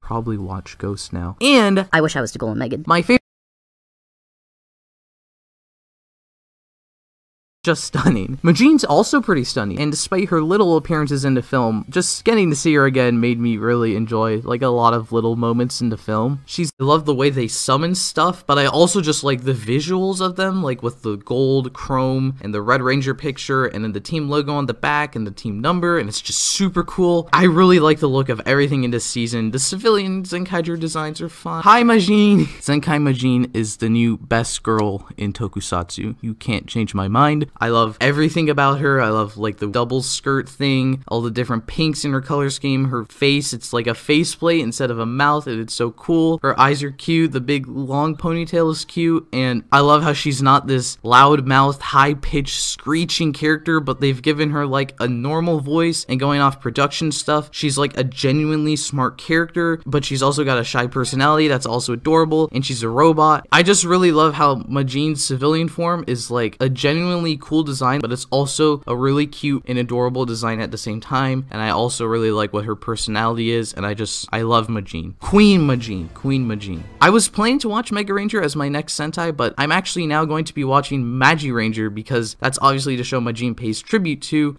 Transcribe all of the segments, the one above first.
probably watch Ghost now. And I wish I was to go on Megan. my favorite, just stunning. Majin's also pretty stunning, and despite her little appearances in the film, just getting to see her again made me really enjoy, like, a lot of little moments in the film. I love the way they summon stuff, but I also just like the visuals of them, like with the gold chrome and the Red Ranger picture, and then the team logo on the back and the team number, and it's just super cool. I really like the look of everything in this season. The civilian Zenkaiger designs are fun. Hi, Majin! Zenkai Majin is the new best girl in Tokusatsu. You can't change my mind. I love everything about her. I love, like, the double skirt thing, all the different pinks in her color scheme, her face, it's like a faceplate instead of a mouth, and it's so cool. Her eyes are cute, the big long ponytail is cute, and I love how she's not this loud-mouthed, high-pitched, screeching character, but they've given her, like, a normal voice, and going off production stuff, she's, like, a genuinely smart character, but she's also got a shy personality that's also adorable, and she's a robot. I just really love how Majin's civilian form is, like, a genuinely cool design, but it's also a really cute and adorable design at the same time, and I also really like what her personality is, and I love Majin. Queen Majin. I was planning to watch Mega Ranger as my next Sentai, but I'm actually now going to be watching Magi Ranger because that's obviously the show Majin pays tribute to.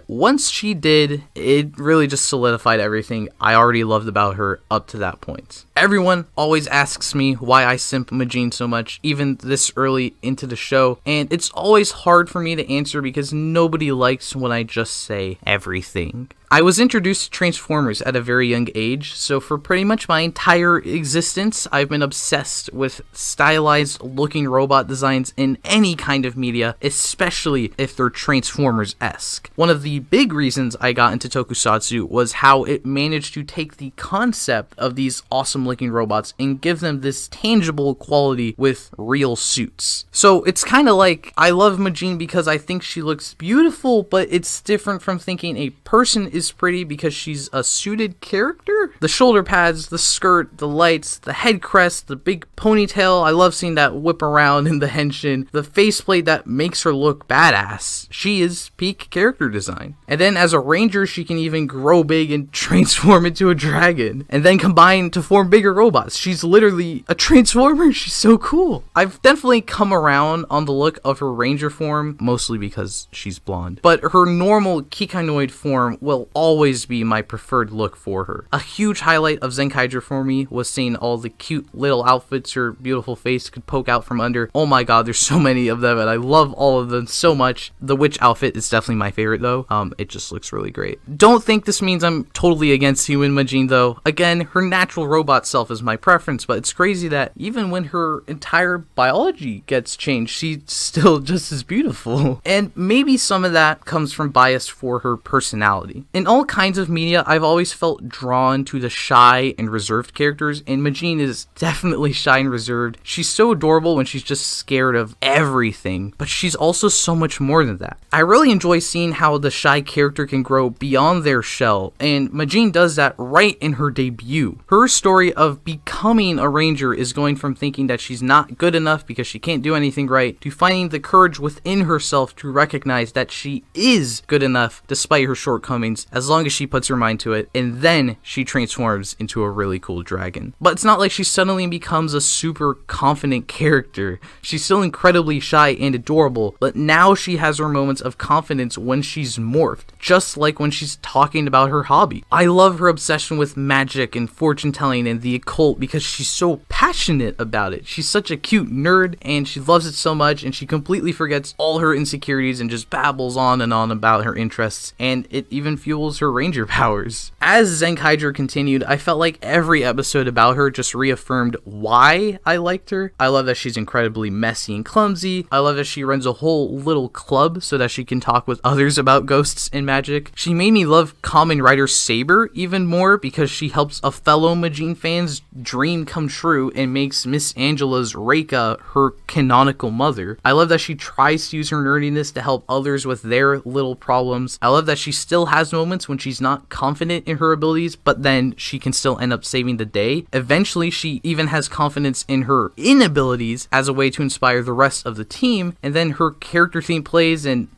Once she did, it really just solidified everything I already loved about her up to that point. Everyone always asks me why I simp Majin so much, even this early into the show, and it's always hard for me to answer because nobody likes when I just say everything. I was introduced to Transformers at a very young age, so for pretty much my entire existence, I've been obsessed with stylized looking robot designs in any kind of media, especially if they're Transformers-esque. One of the big reasons I got into Tokusatsu was how it managed to take the concept of these awesome looking robots and give them this tangible quality with real suits. So it's kind of like, I love Majin because I think she looks beautiful, but it's different from thinking a person is pretty because she's a suited character. The shoulder pads, the skirt, the lights, the head crest, the big ponytail, I love seeing that whip around in the henshin, the faceplate that makes her look badass. She is peak character design. And then as a ranger, she can even grow big and transform into a dragon, and then combine to form bigger robots. She's literally a transformer. She's so cool. I've definitely come around on the look of her ranger form, mostly because she's blonde, but her normal Kikanoid form will always be my preferred look for her. A huge highlight of Zenkaiger for me was seeing all the cute little outfits her beautiful face could poke out from under. Oh my god, there's so many of them and I love all of them so much. The witch outfit is definitely my favorite though. It just looks really great. Don't think this means I'm totally against human Majin though. Again, her natural robot self is my preference, but it's crazy that even when her entire biology gets changed, she's still just as beautiful. And maybe some of that comes from bias for her personality. In all kinds of media, I've always felt drawn to the shy and reserved characters, and Majin is definitely shy and reserved. She's so adorable when she's just scared of everything, but she's also so much more than that. I really enjoy seeing how the shy character can grow beyond their shell, and Majin does that right in her debut. Her story of becoming a ranger is going from thinking that she's not good enough because she can't do anything right, to finding the courage within herself to recognize that she is good enough despite her shortcomings, as long as she puts her mind to it, and then she transforms into a really cool dragon. But it's not like she suddenly becomes a super confident character. She's still incredibly shy and adorable, but now she has her moments of confidence when she's morphed, just like when she's talking about her hobby. I love her obsession with magic and fortune telling and the occult because she's so passionate about it. She's such a cute nerd and she loves it so much, and she completely forgets all her insecurities and just babbles on and on about her interests, and it even fuels her ranger powers. As Zenkaiger continued, I felt like every episode about her just reaffirmed why I liked her. I love that she's incredibly messy and clumsy. I love that she runs a whole little club so that she can talk with others about ghosts and magic. She made me love Kamen Rider Saber even more because she helps a fellow Majin fan's dream come true and makes Miss Angela's Reika her canonical mother. I love that she tries to use her nerdiness to help others with their little problems. I love that she still has moments when she's not confident in her abilities, but then she can still end up saving the day. Eventually, she even has confidence in her inabilities as a way to inspire the rest of the team, and then her character theme plays and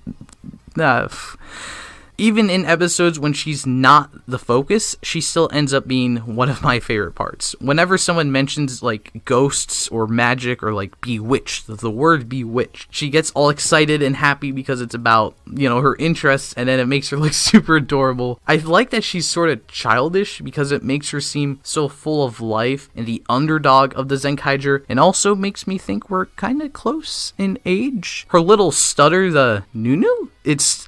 Even in episodes when she's not the focus, she still ends up being one of my favorite parts. Whenever someone mentions like ghosts or magic or like bewitched, the word bewitched, she gets all excited and happy because it's about, you know, her interests, and then it makes her look super adorable. I like that she's sort of childish because it makes her seem so full of life and the underdog of the Zenkaiger, and also makes me think we're kind of close in age. Her little stutter, the Nunu, it's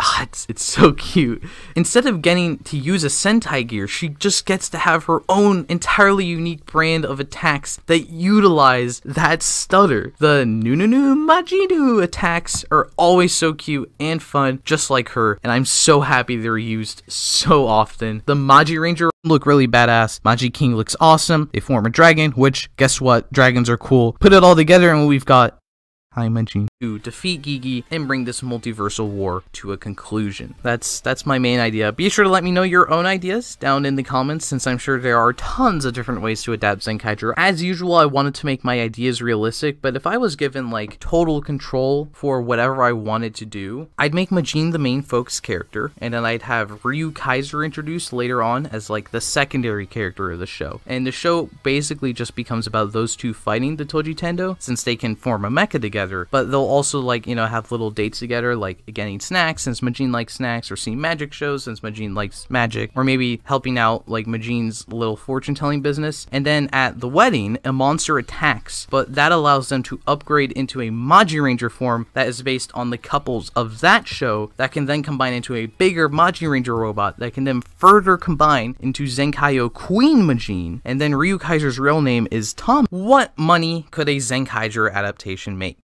so cute. Instead of getting to use a Sentai gear, she just gets to have her own entirely unique brand of attacks that utilize that stutter. The Nununu Majinu attacks are always so cute and fun, just like her, and I'm so happy they're used so often. The Maji Ranger look really badass. Maji King looks awesome. They form a dragon, which, guess what? Dragons are cool. Put it all together and we've got Majin to defeat Gigi and bring this multiversal war to a conclusion. That's my main idea. Be sure to let me know your own ideas down in the comments, since I'm sure there are tons of different ways to adapt Zenkaiger. As usual, I wanted to make my ideas realistic, but if I was given like total control for whatever I wanted to do, I'd make Majin the main focus character, and then I'd have Ryu Kaiser introduced later on as like the secondary character of the show. And the show basically just becomes about those two fighting the Toji Tendo, since they can form a mecha together. But they'll also, like, you know, have little dates together, like getting snacks since Majin likes snacks, or seeing magic shows since Majin likes magic, or maybe helping out like Majin's little fortune telling business. And then at the wedding, a monster attacks, but that allows them to upgrade into a Maji Ranger form that is based on the couples of that show, that can then combine into a bigger Maji Ranger robot that can then further combine into Zenkaio Queen Majin. And then Ryu Kaiser's real name is Tom. What money could a Zenkaiger adaptation make?